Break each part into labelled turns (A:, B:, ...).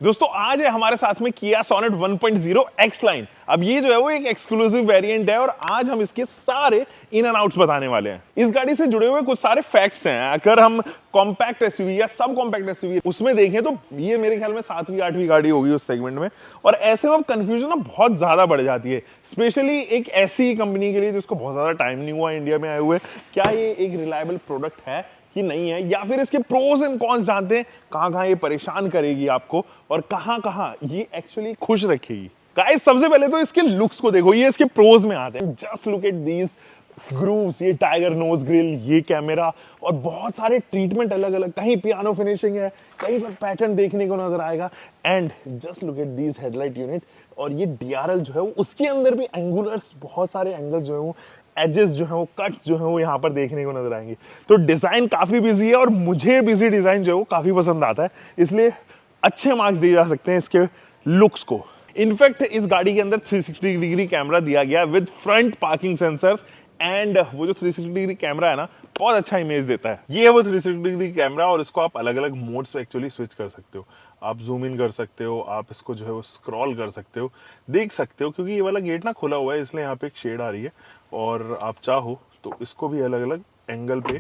A: दोस्तों आज है हमारे साथ में किया सोनेट 1.0 एक्स लाइन। अब ये जो है वो एक एक्सक्लूसिव वेरिएंट है और आज हम इसके सारे इन एंड आउट्स बताने वाले हैं। इस गाड़ी से जुड़े हुए कुछ सारे फैक्ट्स हैं। अगर हम कॉम्पैक्ट एसयूवी या सब कॉम्पैक्ट एसयूवी उसमें देखें तो ये मेरे ख्याल में 7वीं 8वीं गाड़ी होगी उस सेगमेंट में। और ऐसे में अब कंफ्यूजन ना बहुत ज्यादा बढ़ जाती है, स्पेशली एक ऐसी कंपनी के लिए जिसको बहुत ज्यादा टाइम नहीं हुआ इंडिया में आए हुए। क्या ये एक रिलायबल प्रोडक्ट है कि नहीं है, या फिर इसके प्रोज एंड कॉन्स जानते हैं, कहां कहां ये परेशान करेगी आपको और कहां कहां ये एक्चुअली खुश रखेगी। गाइस सबसे पहले तो इसके लुक्स को देखो, ये इसके प्रोज में आते हैं। Just look at these grooves, ये टाइगर नोज ग्रिल, ये कैमरा और बहुत सारे ट्रीटमेंट अलग अलग, कहीं पियानो फिनिशिंग है, कहीं पर पैटर्न देखने को नजर आएगा। And just look at these headlight unit और ये डीआरएल जो है वो उसके अंदर भी एंगुलर्स, बहुत सारे एंगल जो है वो एजेस जो है वो कट्स जो है वो यहाँ पर देखने को नजर आएंगे। तो डिजाइन काफी बिजी है और मुझे बिजी डिजाइन जो है वो काफी पसंद आता है, इसलिए अच्छे मार्क्स दिए जा सकते हैं इसके लुक्स को। इनफैक्ट इस गाड़ी के अंदर 360 डिग्री कैमरा दिया गया with front parking sensors. And वो जो 360 डिग्री कैमरा है ना, बहुत अच्छा इमेज देता है। ये है वो 360 डिग्री कैमरा और इसको आप अलग अलग मोड्स में एक्चुअली स्विच कर सकते हो। आप जूम इन कर सकते हो, आप इसको जो है वो स्क्रॉल कर सकते हो, देख सकते हो, क्योंकि ये वाला गेट ना खुला हुआ है इसलिए यहाँ पे एक शेड आ रही है और आप चाहो तो इसको भी अलग अलग एंगल पे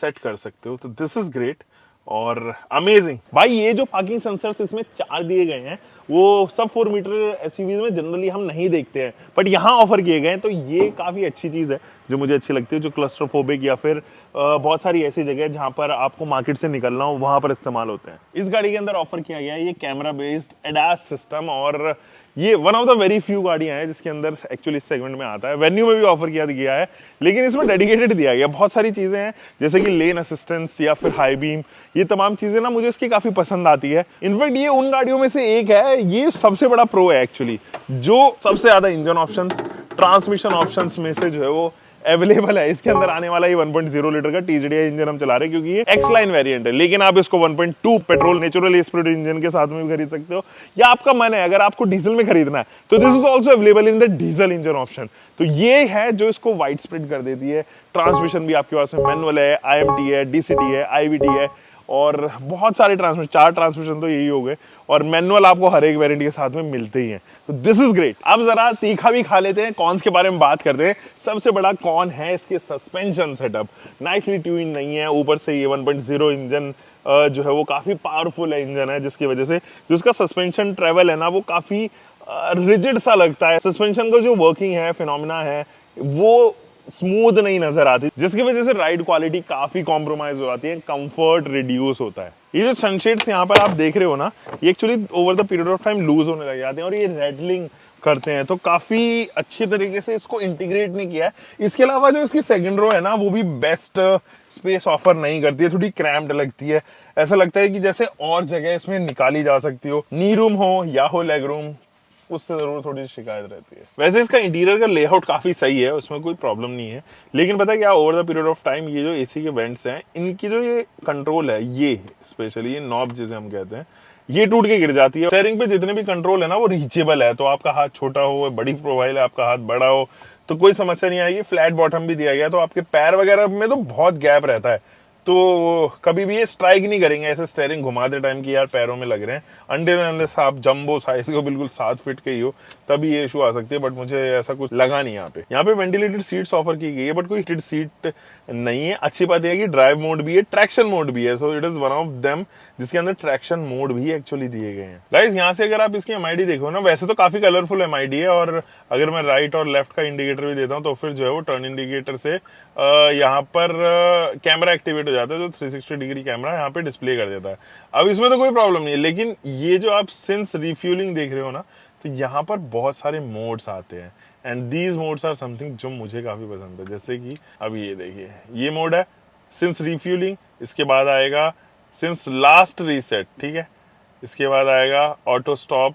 A: सेट कर सकते हो। तो दिस इज ग्रेट और अमेजिंग भाई। ये जो पार्किंग सेंसर्स इसमें 4 दिए गए हैं वो सब 4 मीटर एसयूवीज में जनरली हम नहीं देखते हैं, बट यहाँ ऑफर किए गए हैं, तो ये काफी अच्छी चीज है जो मुझे अच्छी लगती है। जो क्लस्ट्रोफोबिक या फिर बहुत सारी ऐसी जगह जहां पर आपको मार्केट से निकलना हो वहां पर इस्तेमाल होते हैं। इस गाड़ी के अंदर ऑफर किया गया है ये कैमरा बेस्ड एडास सिस्टम और ये one of the very few गाड़ियां हैं जिसके अंदर एक्चुअली इस सेगमेंट में आता है। वेन्यू में भी ऑफर किया गया है, लेकिन इसमें डेडिकेटेड दिया गया बहुत सारी चीजें हैं, जैसे कि लेन असिस्टेंस या फिर हाई बीम। ये तमाम चीजें ना मुझे इसकी काफी पसंद आती है। इनफैक्ट ये उन गाड़ियों में से एक है, ये सबसे बड़ा प्रो है एक्चुअली, जो सबसे ज्यादा इंजन ऑप्शंस, ट्रांसमिशन ऑप्शंस में से जो है वो अवेलेबल है। इसके अंदर आने वाला ये 1.0 लीटर का टीजीडीआई इंजन हम चला रहे हैं, क्योंकि ये एक्स लाइन वेरिएंट है, लेकिन आप इसको 1.2 पेट्रोल नेचुरल एस्पिरेटेड इंजन के साथ में भी खरीद सकते हो, या आपका मन है अगर आपको डीजल में खरीदना है तो this is also available in the diesel engine option. तो ये है जो इसको वाइड स्प्रेड कर देती है। ट्रांसमिशन भी आपके पास में मैनुअल है, आईएमटी है, डीसीटी है, आईवीटी है और बहुत सारे ट्रांसमिशन, 4 ट्रांसमिशन तो यही हो गए और मैनुअल आपको हर एक वेरिएंट के साथ में मिलते ही हैं। तो दिस इज ग्रेट। अब जरा तीखा भी खा लेते हैं, कॉन्स के बारे में बात करते हैं। सबसे बड़ा कॉन है इसके सस्पेंशन सेटअप, नाइसली ट्यून नहीं है। ऊपर से ये 1.0 इंजन जो है वो काफी पावरफुल है इंजन है, जिसकी वजह से जो उसका सस्पेंशन ट्रेवल है ना वो काफी रिजिड सा लगता है। सस्पेंशन का जो वर्किंग है, फिनोमिना है, वो स्मूथ नहीं नजर आती, जिसकी वजह से राइड क्वालिटी काफी कॉम्प्रोमाइज हो जाती है, कंफर्ट रिड्यूस होता है। ये जो सनशेड्स यहाँ पर आप देख रहे हो ना, ये actually over the period of time loose होने लग जाते हैं और ये रेडलिंग करते हैं, तो काफी अच्छी तरीके से इसको इंटीग्रेट नहीं किया है। इसके अलावा जो इसकी सेकंड रो है ना वो भी बेस्ट स्पेस ऑफर नहीं करती है, थोड़ी क्रैम्प्ड लगती है। ऐसा लगता है कि जैसे और जगह इसमें निकाली जा सकती हो, नी रूम हो या हो लेग रूम, उससे जरूर थोड़ी शिकायत रहती है। वैसे इसका इंटीरियर का लेआउट काफी सही है, उसमें कोई प्रॉब्लम नहीं है, लेकिन पता है क्या, over the period of time ये जो एसी के वेंट्स हैं, इनकी जो ये कंट्रोल है, ये स्पेशली ये नॉब जिसे हम कहते हैं, ये टूट के गिर जाती है। स्टीयरिंग पे जितने भी कंट्रोल है ना वो रीचेबल है, तो आपका हाथ छोटा हो, बड़ी प्रोफाइल है, आपका हाथ बड़ा हो तो कोई समस्या नहीं आएगी। फ्लैट बॉटम भी दिया गया, तो आपके पैर वगैरह में तो बहुत गैप रहता है, तो कभी भी ये स्ट्राइक नहीं करेंगे ऐसे स्टेयरिंग घुमाते टाइम की यार पैरों में लग रहे हैं। अनलेस आप जंबो साइज को बिल्कुल 7 फीट के ही हो तभी ये इशू आ सकती है, बट मुझे ऐसा कुछ लगा नहीं। यहाँ पे वेंटिलेटेड सीट्स ऑफर की गई है, बट कोई हीटेड सीट नहीं है। अच्छी बात यह है कि ड्राइव मोड भी है, ट्रैक्शन मोड भी है, so it is one of them जिसके अंदर ट्रैक्शन मोड भी एक्चुअली दिए गए हैं। गाइस यहाँ से अगर आप इसकी एमआईडी देखो ना, वैसे तो काफी कलरफुल एमआईडी है, और अगर मैं राइट और लेफ्ट का इंडिकेटर भी देता हूँ तो फिर जो है वो टर्न इंडिकेटर से यहाँ पर कैमरा एक्टिवेट हो जाता है, जो 360 डिग्री कैमरा यहाँ पे डिस्प्ले कर देता है। अब इसमें तो कोई प्रॉब्लम नहीं है, लेकिन ये जो आप सिंस रिफ्यूलिंग देख रहे हो ना, तो यहाँ पर बहुत सारे मोड्स आते हैं and these modes are something जो मुझे काफी पसंद है। जैसे कि अब ये देखिए, ये मोड है सिंस रिफ्यूलिंग, इसके बाद आएगा सिंस लास्ट रीसेट, ठीक है, इसके बाद आएगा ऑटो स्टॉप,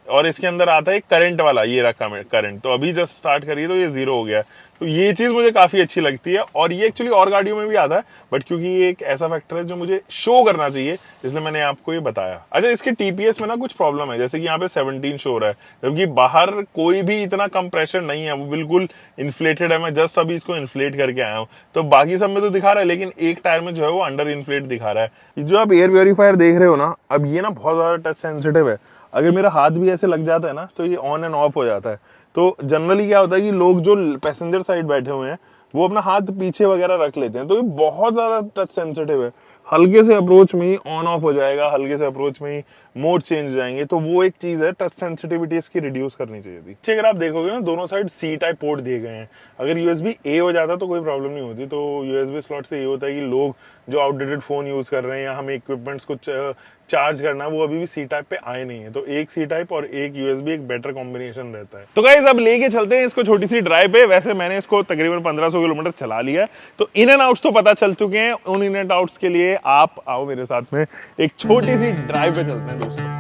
A: और इसके अंदर आता है करंट वाला, ये रखा मैं करंट, तो अभी जस्ट स्टार्ट करिए तो ये 0 हो गया। तो ये चीज मुझे काफी अच्छी लगती है, और ये एक्चुअली और गाड़ियों में भी आता है, बट क्योंकि ये एक ऐसा फैक्टर है जो मुझे शो करना चाहिए, इसलिए मैंने आपको ये बताया। अच्छा, इसके टीपीएस में ना कुछ प्रॉब्लम है, जैसे कि यहाँ पे 17 शो रहा है, जबकि बाहर कोई भी इतना कम प्रेशर नहीं है, वो बिल्कुल इन्फ्लेटेड है। मैं जस्ट अभी इसको इन्फ्लेट करके आया हूँ, तो बाकी सब में तो दिखा रहा है, लेकिन एक टायर में जो है वो अंडर इन्फ्लेट दिखा रहा है। जो आप एयर प्योरीफायर देख रहे हो ना, अब ये ना बहुत ज्यादा टच सेंसिटिव है। अगर मेरा हाथ भी ऐसे लग जाता है ना, तो ये ऑन एंड ऑफ हो जाता है। तो जनरली क्या होता है कि लोग जो पैसेंजर साइड बैठे हुए हैं वो अपना हाथ पीछे वगैरह रख लेते हैं, तो ये बहुत ज्यादा टच सेंसिटिव है। हल्के से अप्रोच में ही ऑन ऑफ हो जाएगा, हल्के से अप्रोच में ही मोड चेंज हो जाएंगे। तो वो एक चीज है, टच सेंसिटिविटी इसकी रिड्यूस करनी चाहिए थी। अगर आप देखोगे ना, दोनों साइड सी टाइप पोर्ट दिए गए हैं। अगर यूएसबी ए हो जाता तो कोई प्रॉब्लम नहीं होती। तो यूएसबी स्लॉट से ये होता है कि लोग जो आउटडेटेड फोन यूज कर रहे हैं या हमें इक्विपमेंट्स को चार्ज करना है, वो अभी भी सी टाइप पे आए नहीं है। तो एक सी टाइप और एक यूएसबी एक बेटर कॉम्बिनेशन रहता है। तो गाइस अब लेके चलते हैं इसको छोटी सी ड्राइव पे। वैसे मैंने इसको तकरीबन 1500 किलोमीटर चला लिया है, तो इन एंड आउट्स तो पता चल चुके हैं। उन इन एंड आउट्स के लिए आप आओ मेरे साथ में, एक छोटी सी ड्राइव पे चलते हैं दोस्तों।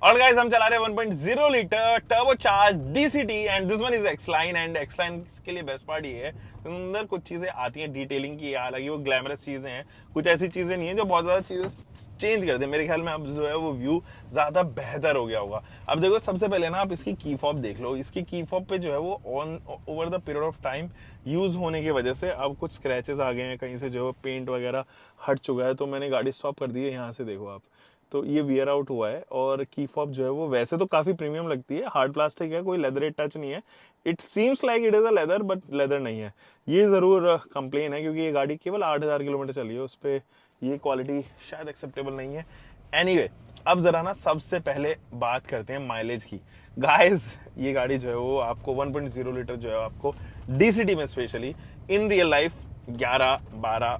A: और गाइस हम चला रहे हैं 1.0 litre turbocharge DCT, and this one is X Line. And X Line के लिए बेस्ट पार्ट ये है, अंदर कुछ चीजें आती हैं डिटेलिंग की, हालांकि वो ग्लैमरस चीजें हैं, कुछ ऐसी चीजें नहीं है जो बहुत ज्यादा चीजें चेंज कर दे। मेरे ख्याल में अब जो है वो व्यू ज्यादा बेहतर हो गया होगा। अब देखो, सबसे पहले ना आप इसकी की फॉब देख लो। इसकी की फॉब पे जो है वो on over the period of time use होने की वजह से अब कुछ स्क्रैचेस आ गए हैं, कहीं से जो पेंट वगैरह हट चुका है। तो मैंने गाड़ी स्टॉप कर दी है, यहाँ से देखो आप, तो ये वियर आउट हुआ है। और की फॉब जो है वो वैसे तो काफी प्रीमियम लगती है, हार्ड प्लास्टिक है, कोई लेदर टच नहीं है। It seems like it is a leather, but leather नहीं है। ये जरूर कंप्लेन है, क्योंकि ये गाड़ी केवल 8000 किलोमीटर चली है, उस पर ये क्वालिटी शायद एक्सेप्टेबल नहीं है। एनीवे, अब जरा ना सबसे पहले बात करते हैं माइलेज की। गाइस ये गाड़ी जो है वो आपको 1.0 लीटर जो है आपको डीसीटी में specially in real life 11, 12,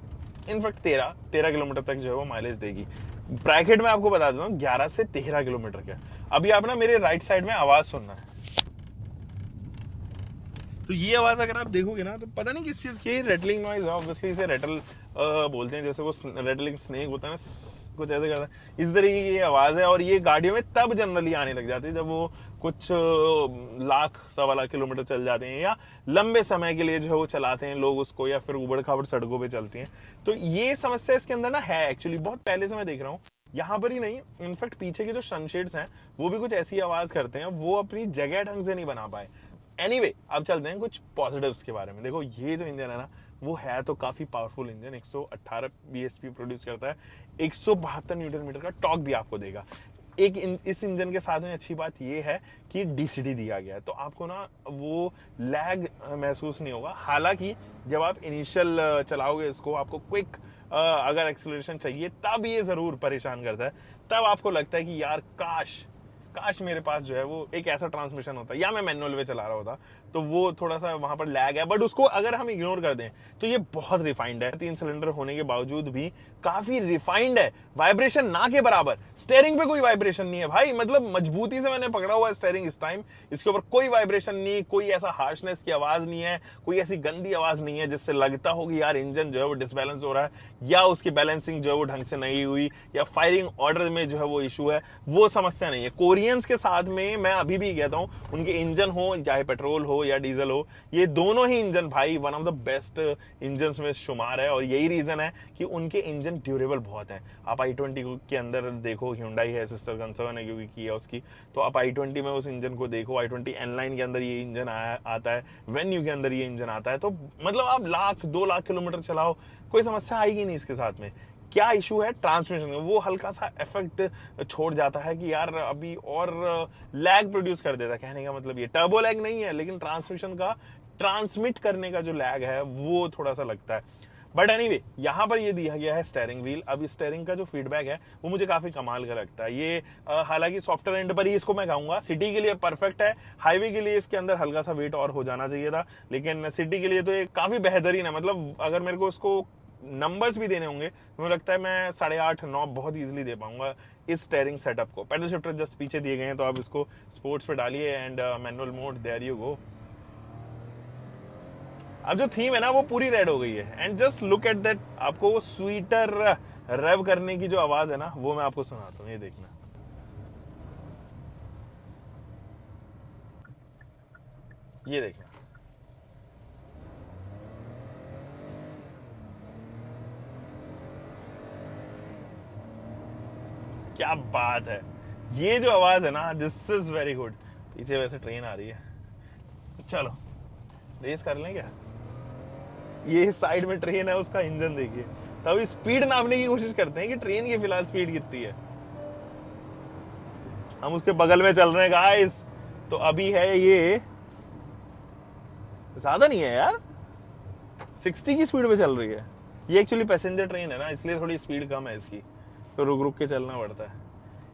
A: in fact 13 kilometre तक जो है वो माइलेज देगी। ब्रैकेट में आपको बता दूं 11 से 13 किलोमीटर का। अभी आप ना मेरे राइट साइड में आवाज सुनना है, तो ये आवाज अगर आप देखोगे ना, तो पता नहीं किस चीज की रेटलिंग नॉइज है। ऑब्वियसली इसे रेटल बोलते हैं, जैसे वो रेटलिंग स्नेक होता है ना, कुछ ऐसे करता है, इस तरीके की ये आवाज है। और ये गाड़ियों में तब जनरली आने लग जाती है जब वो कुछ लाख, 1.25 लाख किलोमीटर चल जाते हैं, या लंबे समय के लिए जो है वो चलाते हैं लोग उसको, या फिर उबड़ खाबड़ सड़कों पे चलती हैं। तो ये समस्या इसके अंदर ना है एक्चुअली, बहुत पहले से मैं देख रहा हूँ। यहाँ पर ही नहीं, इनफैक्ट पीछे के जो सनशेड्स हैं वो भी कुछ ऐसी आवाज करते हैं, वो अपनी जगह ढंग से नहीं बना पाए। एनीवे, अब चलते हैं कुछ पॉजिटिव्स के बारे में। देखो, ये जो इंजन है ना, वो है तो काफी पावरफुल इंजन, 118 बीएचपी प्रोड्यूस करता है, 172 न्यूटन मीटर का टॉर्क भी आपको देगा। इस इंजन के साथ में अच्छी बात ये है कि डीसीटी दिया गया है, तो आपको ना वो लैग महसूस नहीं होगा। हालांकि जब आप इनिशियल चलाओगे इसको, आपको क्विक अगर एक्सेलरेशन चाहिए, तब ये जरूर परेशान करता है। तब आपको लगता है कि यार काश मेरे पास जो है वो एक ऐसा ट्रांसमिशन होता, या मैं मैनुअल वे चला रहा होता, तो वो थोड़ा सा वहां पर लैग है। बट उसको अगर हम इग्नोर कर दें तो ये बहुत रिफाइंड है। 3 सिलेंडर होने के बावजूद भी काफी रिफाइंड है, वाइब्रेशन ना के बराबर। स्टेयरिंग पे कोई वाइब्रेशन नहीं है भाई, मतलब मजबूती से मैंने पकड़ा हुआ है स्टेयरिंग इस टाइम, इसके ऊपर कोई वाइब्रेशन नहीं, कोई ऐसा हार्शनेस की आवाज नहीं है, कोई ऐसी गंदी आवाज नहीं है जिससे लगता हो कि यार इंजन जो है वो डिसबैलेंस हो रहा है, या उसकी बैलेंसिंग जो है वो ढंग से नहीं हुई, या फायरिंग ऑर्डर में जो है वो इशू है। वो समस्या नहीं है। कोरियंस के साथ में मैं अभी भी कहता हूं, उनके इंजन हो, चाहे पेट्रोल हो या डीजल हो, ये दोनों ही इंजन भाई one of the best engine में शुमार है। और यही रीजन है कि उनके इंजन ड्यूरेबल बहुत है। आप i20 के अंदर देखो, Hyundai है, सिस्टर कंसर्न है क्योंकि किया उसकी, तो आप i20 में उस इंजन को देखो, i20 N-Line के अंदर ये इंजन आता है, वेन्यू के अंदर ये इंजन आता है। तो मतलब आप 1-2 लाख किलोमीटर चलाओ, कोई समस्या आएगी नहीं इसके साथ में। क्या इशू है? ट्रांसमिशन में वो हल्का सा इफेक्ट छोड़ जाता है कि यार अभी और लैग प्रोड्यूस कर देता है। कहने का मतलब ये टर्बो लैग नहीं है, लेकिन ट्रांसमिशन का ट्रांसमिट करने का जो लैग है वो थोड़ा सा लगता है। बट एनीवे, यहाँ पर ये दिया गया है स्टेयरिंग व्हील। अब इस स्टेयरिंग का जो फीडबैक है वो मुझे काफी कमाल का लगता है। ये हालांकि सॉफ्टवेयर एंड पर ही इसको मैं कहूंगा, सिटी के लिए परफेक्ट है, हाईवे के लिए इसके अंदर हल्का सा वेट और हो जाना चाहिए था, लेकिन सिटी के लिए तो ये काफी बेहतरीन है। मतलब अगर मेरे को इसको नंबर्स भी देने होंगे तो मुझे लगता है मैं 8.5-9 बहुत इजीली दे पाऊंगा इस स्टेयरिंग सेटअप को। पेडल शिफ्टर जस्ट पीछे दिए गए हैं, तो आप इसको स्पोर्ट्स पे डालिए and manual mode, there you go. अब जो थीम है ना वो पूरी रेड हो गई है, and just look at that, आपको वो स्वीटर रेव करने की जो आवाज है ना वो मैं आपको सुनाता हूँ, ये देखना। ये देखना, क्या बात है। ये जो आवाज है ना, दिस इज वेरी गुड। पीछे वैसे ट्रेन आ रही है, चलो रेस कर लें क्या। ये साइड में ट्रेन है, उसका इंजन देखिए। तो अभी स्पीड नापने की कोशिश करते हैं कि ट्रेन की फिलहाल स्पीड कितनी है। हम उसके बगल में चल रहे हैं गाइस। तो अभी है ये, ज्यादा नहीं है यार, 60 की स्पीड पे चल रही है। ये एक्चुअली पैसेंजर ट्रेन है ना, इसलिए थोड़ी स्पीड कम है इसकी, तो रुक रुक के चलना पड़ता है।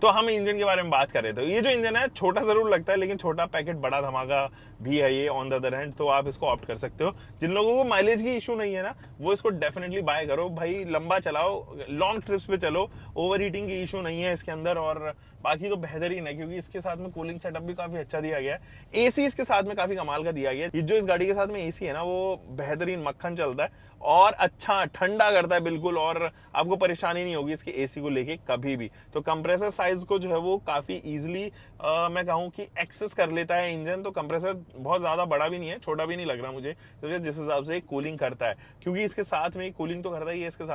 A: तो हम इंजन के बारे में बात कर रहे थे। ये जो इंजन है छोटा जरूर लगता है, लेकिन छोटा पैकेट बड़ा धमाका भी है ये ऑन द अदर हैंड। तो आप इसको ऑप्ट कर सकते हो। जिन लोगों को माइलेज की इशू नहीं है ना, वो इसको डेफिनेटली बाय करो भाई। लंबा चलाओ, लॉन्ग ट्रिप्स पे चलो, ओवर हीटिंग की इशू नहीं है इसके अंदर। और बाकी तो बेहतरीन है, क्योंकि इसके साथ में कूलिंग सेटअप भी काफी अच्छा दिया गया है। एसी इसके साथ में काफी कमाल का दिया गया है। ये जो इस गाड़ी के साथ में एसी है ना, वो बेहतरीन मक्खन चलता है और अच्छा ठंडा करता है बिल्कुल। और आपको परेशानी नहीं होगी इसके एसी को लेके कभी भी। तो कंप्रेसर साइज को जो है वो काफी इजीली मैं कहूं कि एक्सेस कर लेता है इंजन। तो कंप्रेसर बहुत ज्यादा बड़ा भी नहीं है, छोटा भी नहीं लग रहा मुझे, क्योंकि जिस हिसाब से कूलिंग करता है, क्योंकि इसके साथ में कूलिंग तो करता ही है। इसके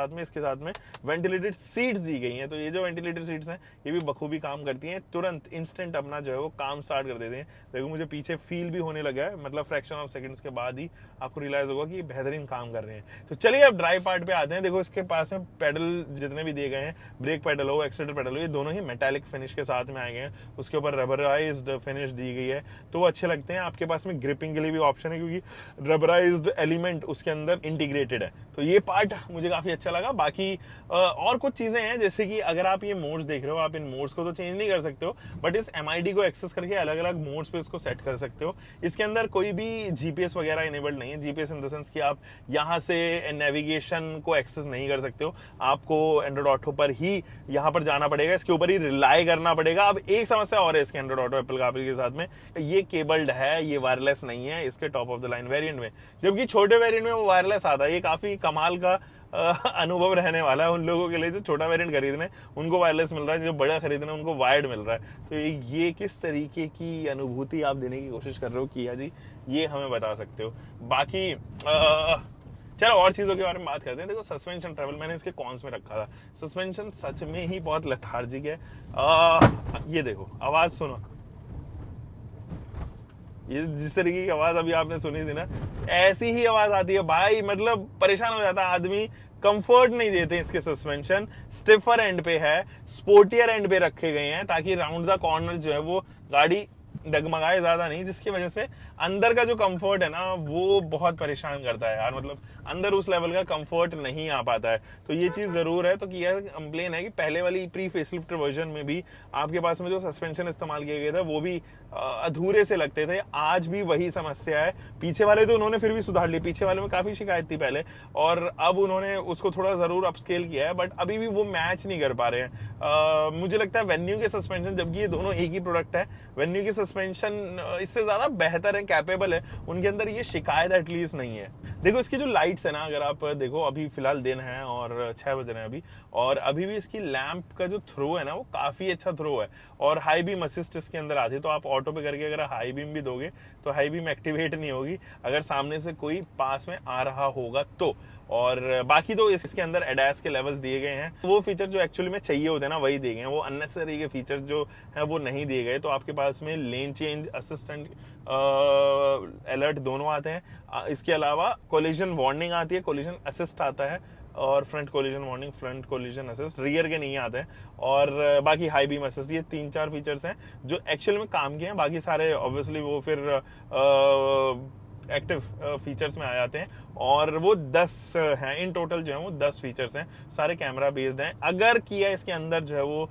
A: साथ में वेंटिलेटेड सीट्स दी गई हैं। तो ये जो वेंटिलेटेड सीट्स हैं ये भी बखूबी काम करती हैं, तुरंत इंस्टेंट अपना जो है वो काम स्टार्ट कर देते हैं। देखो मुझे पीछे फील भी होने लगा है, मतलब फ्रैक्शन ऑफ सेकंड्स के बाद ही आपको रियलाइज होगा कि बेहतरीन काम कर रहे हैं। तो चलिए अब ड्राइव पार्ट पे आते हैं। देखो इसके पास में पेडल जितने भी दिए गए हैं, ब्रेक पेडल हो, एक्सीलरेटर पेडल हो, ये दोनों ही मेटालिक फिनिश के साथ में आए गए हैं। उसके ऊपर रबराइज्ड फिनिश दी गई है, तो वो अच्छे लगते हैं। आपके पास में ग्रिपिंग के लिए भी ऑप्शन है, क्योंकि रबराइज्ड एलिमेंट उसके अंदर इंटीग्रेटेड है। तो ये पार्ट मुझे काफी अच्छा लगा। बाकी और कुछ चीजें हैं, जैसे कि अगर आप ये मोड्स देख रहे हो, आप इन मोड्स को तो चेंज नहीं कर सकते हो, बट इस MID को एक्सेस करके अलग अलग मोड्स पे इसको सेट कर सकते हो। इसके अंदर कोई भी जीपीएस वगैरह इनेबल्ड नहीं है। जीपीएस इन द सेंस कि आप यहाँ से नेविगेशन को एक्सेस नहीं कर सकते हो, आपको एंड्रॉइड ऑटो पर ही यहाँ पर जाना पड़ेगा, इसके ऊपर ही रिलाई करना पड़ेगा। अब एक समस्या और है इसके एंड्रॉइड ऑटो एप्पल कार के साथ में, ये केबल्ड है, ये वायरलेस नहीं है इसके top of the line variant में। जबकि छोटे वेरिएंट में वो वायरलेस आता है। ये काफी कमाल का अनुभव रहने वाला है उन लोगों के लिए जो छोटा वेरिएंट खरीदने उनको वायरलेस मिल रहा है, जो बड़ा खरीदने उनको वायर्ड मिल रहा है। तो ये किस तरीके की अनुभूति आप देने की कोशिश कर रहे हो किया जी, ये हमें बता सकते हो। बाकी चलो और चीजों के बारे में बात करते हैं। देखो सस्पेंशन ट्रैवल मैंने इसके कॉन्स में रखा था। सस्पेंशन सच में ही बहुत लेथार्जिक है। ये देखो आवाज सुनो, ये जिस तरीके की आवाज अभी आपने सुनी थी ना, ऐसी ही आवाज आती है भाई, मतलब परेशान हो जाता है आदमी। कंफर्ट नहीं देते इसके सस्पेंशन, स्टिफर एंड पे है, स्पोर्टियर एंड पे रखे गए हैं, ताकि राउंड द कॉर्नर जो है वो गाड़ी डगमगाए ज्यादा नहीं, जिसकी वजह से अंदर का जो कंफर्ट है ना वो बहुत परेशान करता है यार। मतलब अंदर उस लेवल का कंफर्ट नहीं आ पाता है। तो ये चीज जरूर है। तो किया कंप्लेन है कि पहले वाली प्री फेसलिफ्ट वर्जन में भी आपके पास में जो सस्पेंशन इस्तेमाल किया गया था वो भी अधूरे से लगते थे। आज भी वही समस्या है। पीछे वाले तो उन्होंने फिर भी सुधार लिए, पीछे वाले में काफी शिकायत थी पहले, और अब उन्होंने उसको थोड़ा जरूर अपस्केल किया है, बट अभी भी वो मैच नहीं कर पा रहे हैं। मुझे लगता है वेन्यू के सस्पेंशन, जबकि ये दोनों एक ही प्रोडक्ट है, वेन्यू के सस्पेंशन इससे ज्यादा बेहतर है, कैपेबल है, उनके अंदर ये शिकायत एटलीस्ट नहीं है। देखो इसकी जो लाइट्स है ना, अगर आप देखो अभी फिलहाल दिन है और 6 बज रहे हैं अभी, और अभी भी इसकी लैंप का जो थ्रो है ना वो काफी अच्छा थ्रो है, और हाई बीम असिस्ट इसके अंदर आती है। तो आप ऑटो पे करके अगर हाई बीम भी दोगे तो हाई बीम एक्टिवेट नहीं होगी अगर सामने से कोई पास में आ रहा होगा तो। और बाकी तो इसके अंदर एडास के लेवल्स दिए गए हैं, वो फीचर जो एक्चुअली में चाहिए होते हैं ना वही दिए गए हैं, वो अननेसेसरी के फीचर्स जो है वो नहीं दिए गए। तो आपके पास में लेन चेंज असिस्टेंट अलर्ट दोनों आते हैं। इसके अलावा कोलिजन वार्निंग आती है, कोलिजन असिस्ट आता है, और front collision warning, front collision assist, rear के नहीं आते हैं। और बाकी हाई बीम असिस्ट, ये 3-4 फीचर्स हैं जो एक्चुअल में काम किए हैं। बाकी सारे ऑब्वियसली वो फिर एक्टिव फीचर्स में आ जाते हैं, और वो 10 हैं इन टोटल, जो है वो 10 फीचर्स हैं, सारे कैमरा बेस्ड हैं। अगर किया इसके अंदर जो है वो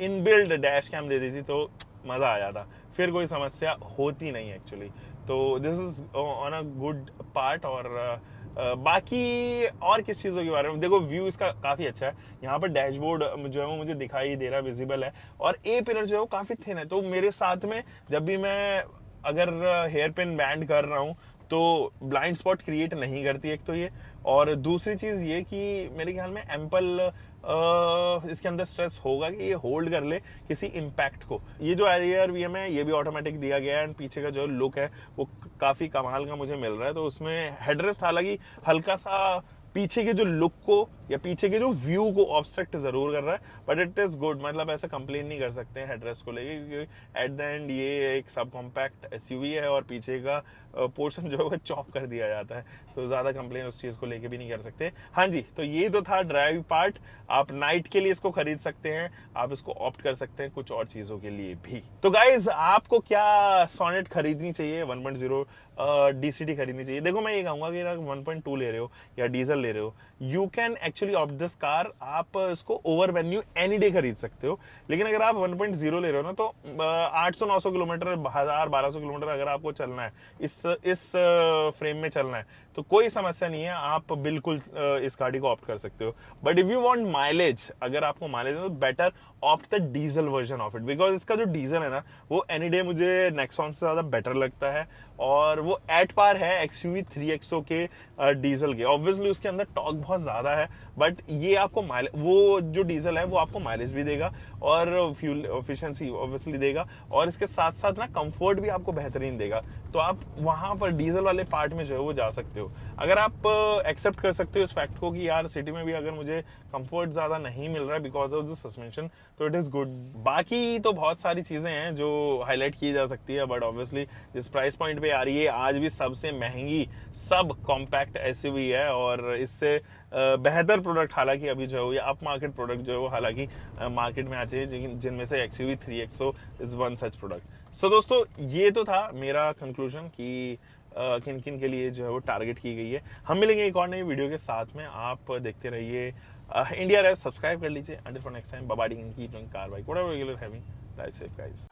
A: इनबिल्ड डैश कैम दे देती तो मजा आ जाता, फिर कोई समस्या होती नहीं एक्चुअली। तो this is on a good part. और बाकी और किस चीजों के बारे में देखो, व्यू इसका काफी अच्छा है। यहाँ पर डैशबोर्ड जो है वो मुझे दिखाई दे रहा है, विजिबल है, और ए पिलर जो है वो काफी थिन है। तो मेरे साथ में जब भी मैं अगर हेयर पिन बैंड कर रहा हूं तो ब्लाइंड स्पॉट क्रिएट नहीं करती एक तो ये, और दूसरी चीज ये कि मेरे ख्याल में एम्पल इसके अंदर स्ट्रेस होगा कि ये होल्ड कर ले किसी इम्पैक्ट को। ये जो रियर वीएम है ये भी ऑटोमेटिक दिया गया है एंड पीछे का जो लुक है वो काफी कमाल का मुझे मिल रहा है। तो उसमें हेडरेस्ट हालांकि हल्का सा पीछे के जो लुक को या पीछे के जो व्यू को ऑब्स्ट्रक्ट जरूर कर रहा है, बट इट इज गुड। मतलब ऐसा कंप्लेन नहीं कर सकते हैं हेडरेस्ट को लेके, क्योंकि एट द एंड ये एक सब कॉम्पैक्ट एसयूवी है और पीछे का पोर्शन जो है चॉप कर दिया जाता है, तो ज्यादा कंप्लेन उस चीज को लेके भी नहीं कर सकते। हाँ जी, तो ये तो था ड्राइव पार्ट। आप नाइट के लिए इसको खरीद सकते हैं, आप इसको ऑप्ट कर सकते हैं कुछ और चीजों के लिए भी। तो गाइज आपको क्या सोनेट खरीदनी चाहिए 1.0 डीसीटी खरीदनी चाहिए? देखो मैं ये कहूंगा कि अगर 1.2 ले रहे हो या डीजल ले रहे हो, you can actually opt this car. आप इसको ओवर वेन्यू एनी डे खरीद सकते हो। लेकिन अगर आप 1.0 ले रहे हो ना, तो 800-900 किलोमीटर, 1000-1200 किलोमीटर अगर आपको चलना है, इस फ्रेम में चलना है, तो कोई समस्या नहीं है, आप बिल्कुल इस गाड़ी को ऑप्ट कर सकते हो। But if you want mileage, अगर आपको माइलेज है तो better opt the diesel version of it, because इसका जो डीजल है ना वो एनी डे मुझे नेक्सॉन से ज्यादा बेटर लगता है और वो एट पार है एक्सयूवी 3XO के डीजल के। ऑब्वियसली उसके अंदर टॉर्क बहुत ज्यादा है, बट ये आपको माइलेज, वो जो डीजल है वो आपको माइलेज भी देगा और फ्यूल एफिशिएंसी ऑब्वियसली देगा, और इसके साथ साथ ना कंफर्ट भी आपको बेहतरीन देगा। तो आप वहां पर डीजल वाले पार्ट में जो है वो जा सकते हो। अगर आप एक्सेप्ट कर सकते हो इस फैक्ट को कि यार सिटी में भी अगर मुझे कंफर्ट ज्यादा नहीं मिल रहा है बिकॉज ऑफ द सस्पेंशन, तो इट इज गुड। बाकी तो बहुत सारी चीजें हैं जो हाईलाइट की जा सकती है, बट ऑब्वियसली जिस प्राइस पॉइंट पे आ रही है, आज भी सबसे महंगी सब कॉम्पैक्ट एसयूवी है, और इससे बेहतर प्रोडक्ट हालांकि अभी जो है या अप मार्केट प्रोडक्ट जो है वो हालांकि मार्केट में आ चाहिए, जिनमें से XUV 3XO is one such product. So दोस्तों ये तो था मेरा कंक्लूजन कि किन किन के लिए जो है वो टारगेट की गई है। हम मिलेंगे एक और नई वीडियो के साथ में, आप देखते रहिए इंडिया रेव, सब्सक्राइब कर लीजिए। Until for next time, bye bye, keep doing car bike whatever you are having, drive safe guys.